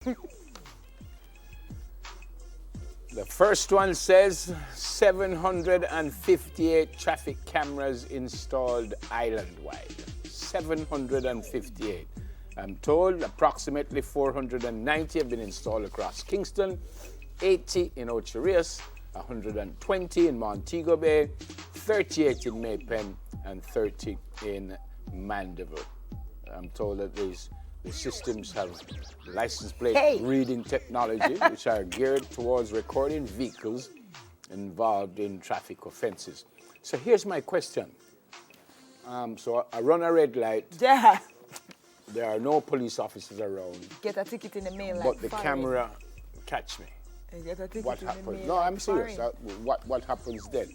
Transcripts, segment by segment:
The first one says 758 traffic cameras installed island-wide. 758. I'm told approximately 490 have been installed across Kingston, 80 in Ocho Rios, 120 in Montego Bay, 38 in Maypen, and 30 in Mandeville. I'm told that the systems have license plate reading technology, which are geared towards recording vehicles involved in traffic offenses. So here's my question. So I run a red light. Yeah. There are no police officers around. Get a ticket in the mail. But the camera catch me. Get a ticket What in the happens? mail. No, I'm serious. What happens then?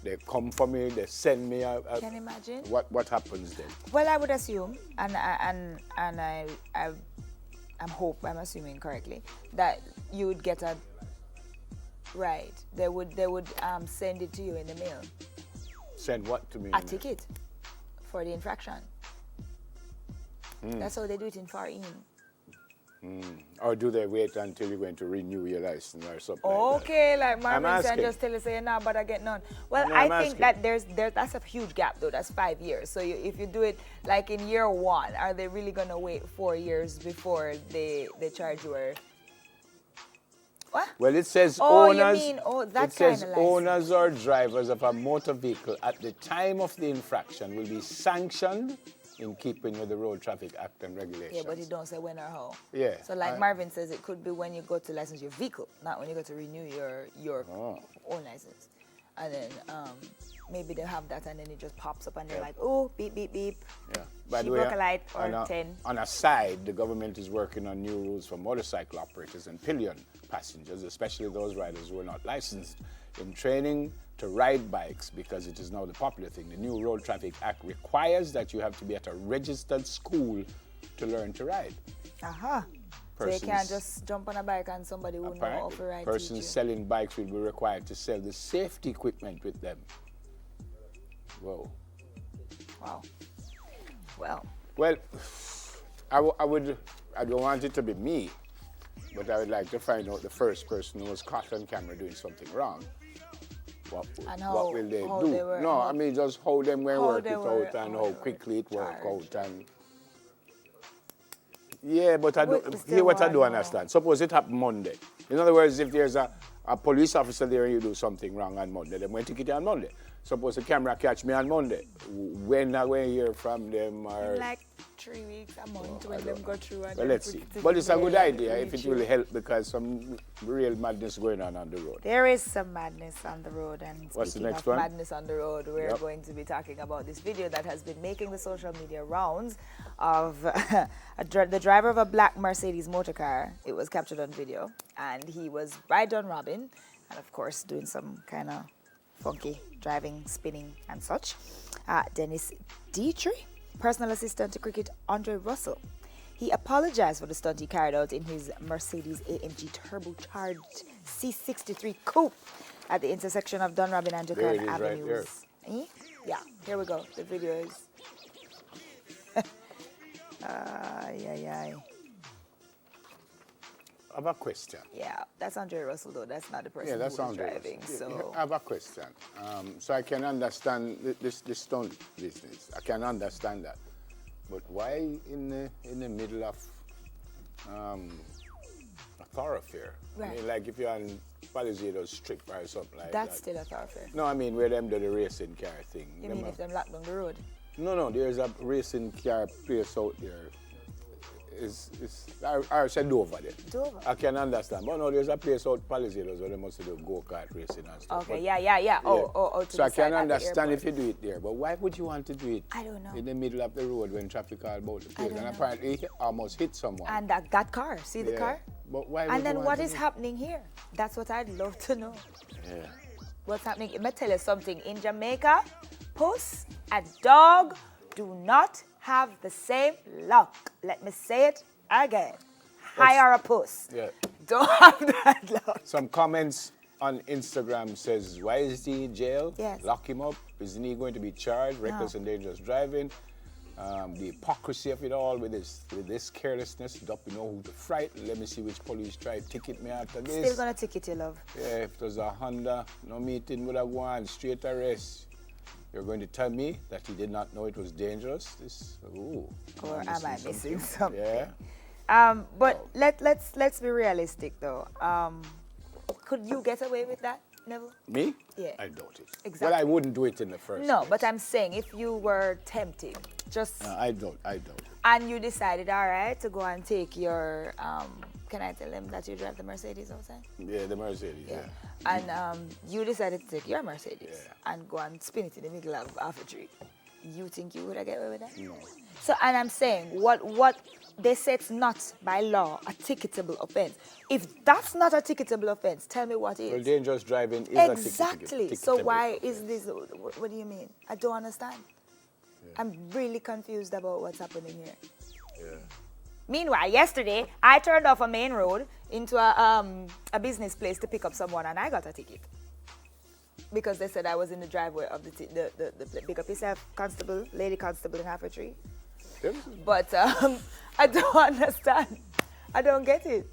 They come for me. They send me a. Can you imagine? What happens then? Well, I would assume, and I'm assuming correctly, that you would get a right. They would send it to you in the mail. Send what to me? A ticket for the infraction. That's how they do it in Far East. Or do they wait until you're going to renew your license or something? Okay, like Marvin said, asking. just tell you say nah, but I get none. Well, No, I I'm think asking. that that's a huge gap though. That's 5 years. So if you do it like in year one, are they really gonna wait 4 years before they charge you? What? Well, it says Oh, owners. you mean that it says kind of license. owners or drivers of a motor vehicle at the time of the infraction will be sanctioned in keeping with the Road Traffic Act and regulations. Yeah, but it don't say when or how. Yeah. So like Marvin says, it could be when you go to license your vehicle, not when you go to renew your own license. And then maybe they'll have that and then it just pops up and they're like, oh, beep, beep, beep. Yeah. By She the way, broke a light or 10. On a side, the government is working on new rules for motorcycle operators and pillion passengers, especially those riders who are not licensed in training to ride bikes, because it is now the popular thing. The new Road Traffic Act requires that you have to be at a registered school to learn to ride. Aha. So you can't just jump on a bike and somebody who know how to ride. Persons selling bikes will be required to sell the safety equipment with them. Whoa. Wow. Well. Well, I don't want it to be me, but I would like to find out the first person who was caught on camera doing something wrong. What will they do? I mean just how them will work it out and how quickly it work out and. Yeah, but I don't hear what I do understand. Suppose it happened Monday. In other words, if there's a police officer there and you do something wrong on Monday, then when ticket on Monday. Suppose the camera catch me on Monday. When I will hear from them or Like 3 weeks, a month when them go through and well, let's see. But it's a good idea if it will help because some real madness going on the road. There is some madness on the road, and What's the speaking next of one? madness on the road, we're going to be talking about this video that has been making the social media rounds of the driver of a black Mercedes motor car. It was captured on video, and he was right on Robin, and of course doing some kind of funky driving, spinning, and such. Dennis Dietrich, personal assistant to cricket Andre Russell. He apologized for the stunt he carried out in his Mercedes AMG turbocharged C63 coupe at the intersection of Dunrobin and Dukan Avenues. Right yeah, here we go. The video is. I have a question. Yeah, that's Andre Russell though. That's not the person who was driving. So I have a question. So I can understand this stunt business. I can understand that. But why in the middle of a thoroughfare? Right. I mean, like if you're on Palisades Strip or something like that. that's still a thoroughfare. No, I mean where them do the racing car thing. You mean if them lock down the road? No, there's a racing car place out there. I said Dover there. Dover. I can understand. But no, there's a place out Palisades where they must do go-kart racing and stuff. Okay, but, yeah. Oh, so I can understand if you do it there. But why would you want to do it I don't know. in the middle of the road when traffic all about the place? don't And know. apparently he almost hit someone. And that car, see the car? But why would And you then want what to is do it? happening here? That's what I'd love to know. Yeah. What's happening? Let me tell you something. In Jamaica, puss and dog do not have the same luck. Let me say it again. Hire a puss. Yeah. Don't have that luck. Some comments on Instagram says, why is he in jail? Yes. Lock him up. Isn't he going to be charged? Reckless and dangerous driving. The hypocrisy of it all with this carelessness, don't know who to fright. Let me see which police try to ticket me after this. Still gonna ticket you, love. Yeah, if there's a Honda, no meeting would have gone, straight arrest. You're going to tell me that he did not know it was dangerous? Or am I missing something? Yeah. But let's be realistic though. Could you get away with that, Neville? Me? Yeah. I doubt it. Exactly. But I wouldn't do it in the first No, place. but I'm saying if you were tempted, just I doubt it. and you decided, all right, to go and take your can I tell them that you drive the Mercedes outside? Yeah, the Mercedes, yeah. And you decided to take your Mercedes Yeah. and go and spin it in the middle of a tree. You think you would have get away with that? No. So, and I'm saying, what they say it's not by law a ticketable offense. If that's not a ticketable offense, tell me what is. Well, dangerous driving is Exactly. a So ticketable why offense. is this? What do you mean? I don't understand. I'm really confused about what's happening here. Yeah. Meanwhile, yesterday I turned off a main road into a business place to pick up someone, and I got a ticket because they said I was in the driveway of the big up yourself constable, lady constable in Half a Tree. Yeah. But I don't understand. I don't get it.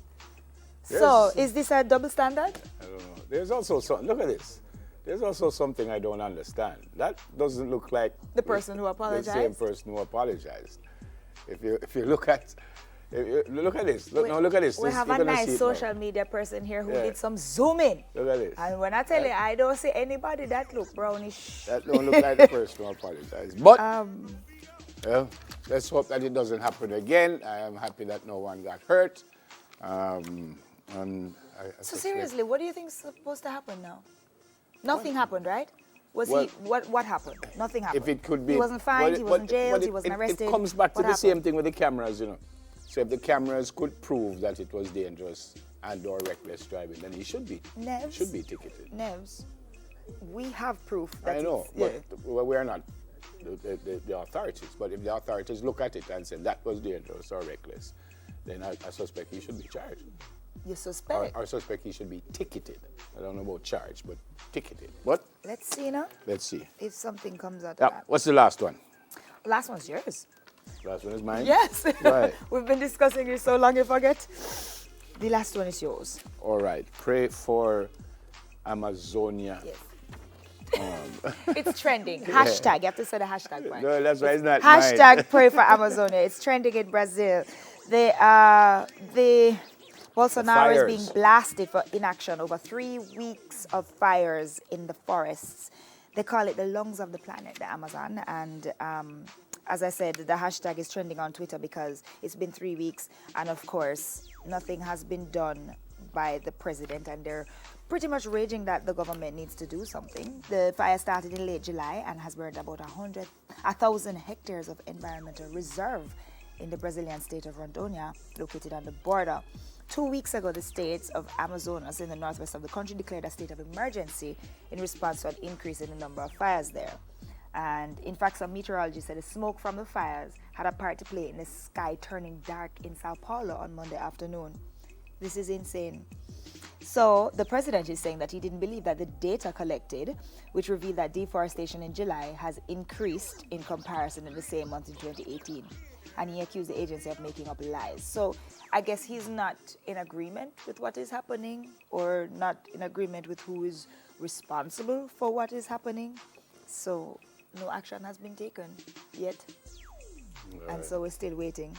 So is this a double standard? I don't know. There's also something. Look at this. There's also something I don't understand. That doesn't look like The person who apologized? The same person who apologized. If you look at look at this. Look at this. We have a nice social media person here who did some zooming. Look at this. And when I tell you, I don't see anybody that look brownish. That don't look like the person who apologized. But well, let's hope that it doesn't happen again. I am happy that no one got hurt. So seriously, what do you think is supposed to happen now? Nothing happened, right? What happened? Nothing happened. If it could be, he wasn't fined, he wasn't jailed, he wasn't arrested. It comes back to What the happened? same thing with the cameras, you know. So if the cameras could prove that it was dangerous and/or reckless driving, then he should be ticketed. Nevs, we have proof that I know, it's, but we're not the authorities. But if the authorities look at it and say that was dangerous or reckless, then I suspect he should be charged. You suspect? Or suspect he should be ticketed. I don't know about charged, but ticketed. What? Let's see now. Let's see. If something comes out of Yeah. that. What's the last one? Last one's yours. Last one is mine? Yes. Right. We've been discussing it so long you forget. The last one is yours. All right. Pray for Amazonia. Yes. It's trending. Hashtag. You have to say the hashtag part. No, that's why it's not Hashtag mine. pray for Amazonia. It's trending in Brazil. The Bolsonaro is being blasted for inaction over 3 weeks of fires in the forests. They call it the lungs of the planet, the Amazon. And as I said, the hashtag is trending on Twitter because it's been 3 weeks. And of course, nothing has been done by the president. And they're pretty much raging that the government needs to do something. The fire started in late July and has burned about 1,000 hectares of environmental reserve in the Brazilian state of Rondônia, located on the border. 2 weeks ago, the states of Amazonas in the northwest of the country declared a state of emergency in response to an increase in the number of fires there. And in fact, some meteorologists said the smoke from the fires had a part to play in the sky turning dark in Sao Paulo on Monday afternoon. This is insane. So the president is saying that he didn't believe that the data collected, which revealed that deforestation in July has increased in comparison in the same month in 2018. And he accused the agency of making up lies. So I guess he's not in agreement with what is happening, or not in agreement with who is responsible for what is happening. So no action has been taken yet. And so we're still waiting.